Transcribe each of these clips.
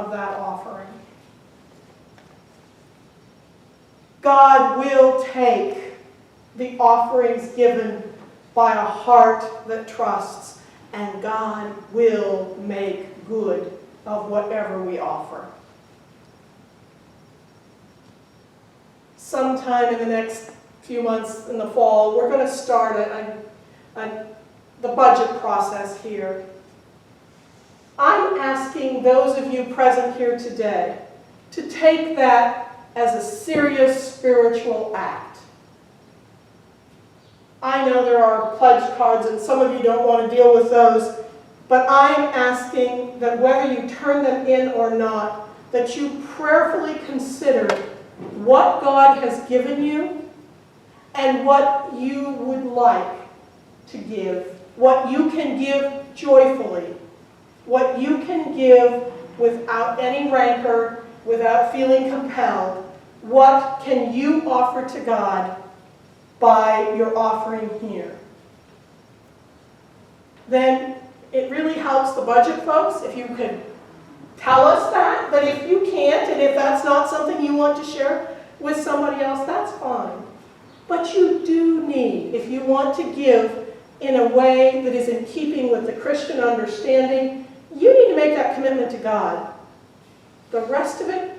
of that offering. God will take the offerings given by a heart that trusts, and God will make good of whatever we offer. Sometime in the next few months in the fall, we're going to start the budget process here. I'm asking those of you present here today to take that as a serious spiritual act. I know there are pledge cards and some of you don't want to deal with those, but I'm asking that whether you turn them in or not, that you prayerfully consider what God has given you and what you would like to give, what you can give joyfully, what you can give without any rancor, without feeling compelled. What can you offer to God by your offering here? Then it really helps the budget folks if you could tell us that. But if you can't, and if that's not something you want to share with somebody else, that's fine. But you do need, if you want to give in a way that is in keeping with the Christian understanding, you need to make that commitment to God. The rest of it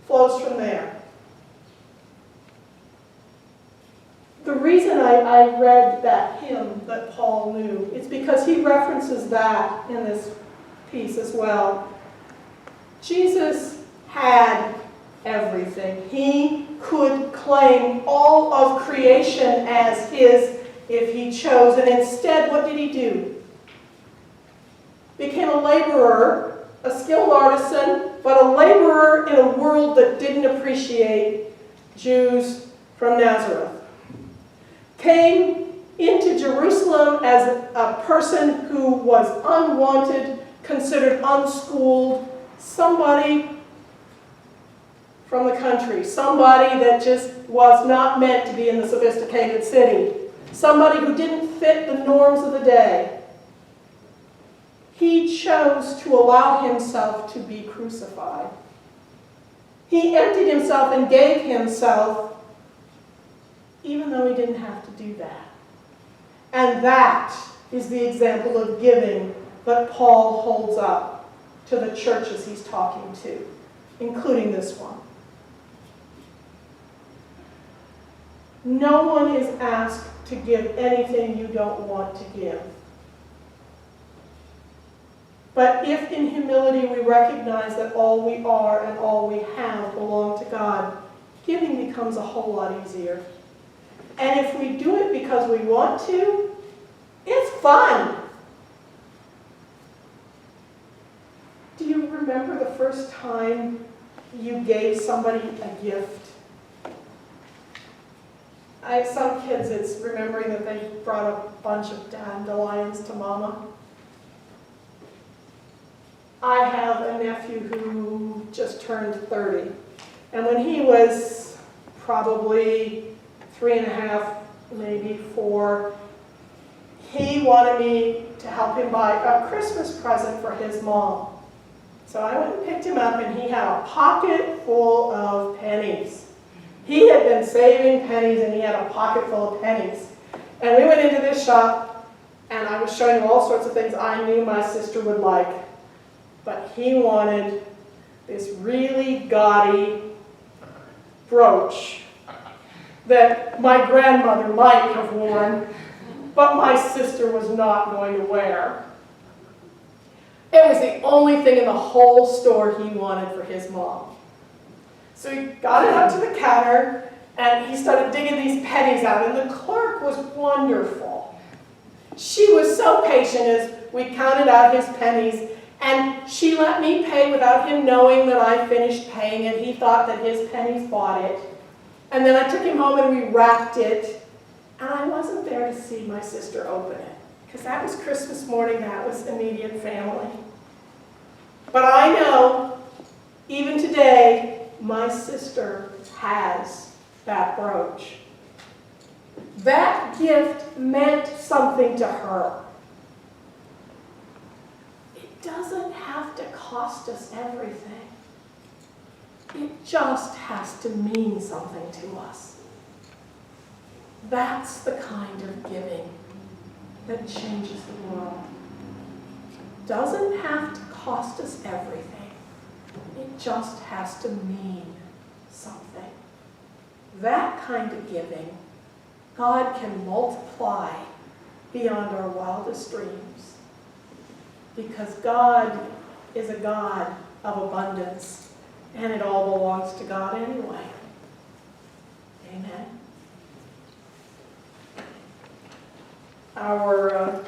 flows from there. The reason I read that hymn that Paul knew, it's because he references that in this piece as well. Jesus had everything. He could claim all of creation as his if he chose. And instead, what did he do? Became a laborer, a skilled artisan, but a laborer in a world that didn't appreciate Jews from Nazareth. Came into Jerusalem as a person who was unwanted, considered unschooled, somebody from the country, somebody that just was not meant to be in the sophisticated city, somebody who didn't fit the norms of the day. He chose to allow himself to be crucified. He emptied himself and gave himself, even though he didn't have to do that. And that is the example of giving that Paul holds up to the churches he's talking to, including this one. No one is asked to give anything you don't want to give. But if in humility we recognize that all we are and all we have belong to God, giving becomes a whole lot easier. And if we do it because we want to, it's fun. Do you remember the first time you gave somebody a gift? Some kids, it's remembering that they brought a bunch of dandelions to Mama. I have a nephew who just turned 30. And when he was probably 3.5, maybe 4, he wanted me to help him buy a Christmas present for his mom. So I went and picked him up, and he had a pocket full of pennies. He had been saving pennies, and he had a pocket full of pennies. And we went into this shop, and I was showing him all sorts of things I knew my sister would like. But he wanted this really gaudy brooch that my grandmother might have worn, but my sister was not going to wear. It was the only thing in the whole store he wanted for his mom. So he got it up to the counter, and he started digging these pennies out, and the clerk was wonderful. She was so patient as we counted out his pennies, and she let me pay without him knowing that I finished paying it. He thought that his pennies bought it. And then I took him home and we wrapped it, and I wasn't there to see my sister open it, because that was Christmas morning, that was immediate family. But I know, even today, my sister has that brooch. That gift meant something to her. It doesn't have to cost cost us everything. It just has to mean something to us. That's the kind of giving that changes the world. Doesn't have to cost us everything. It just has to mean something. That kind of giving, God can multiply beyond our wildest dreams. Because God is a God of abundance, and it all belongs to God anyway. Amen. Our